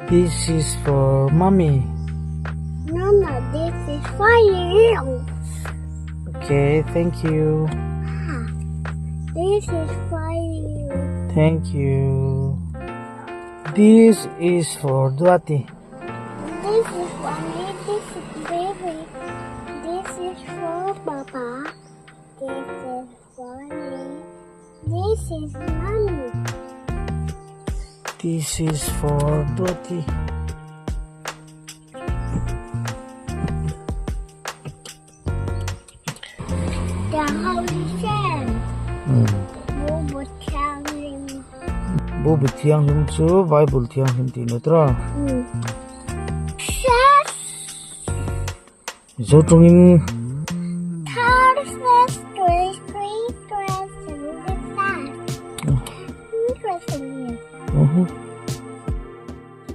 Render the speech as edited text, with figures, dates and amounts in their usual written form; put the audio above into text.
This is for mommy. No, this is for you. Okay, thank you. This is for you. Thank you. This is for Duati. This is for me. This is baby. This is for Papa. This is for me. This is mommy. This is for Duati. The Holy Sam. Bố theo linh. Bố bị thiang him chu Bible thiang him ti no tra. Chef. Zo tungin Thursday,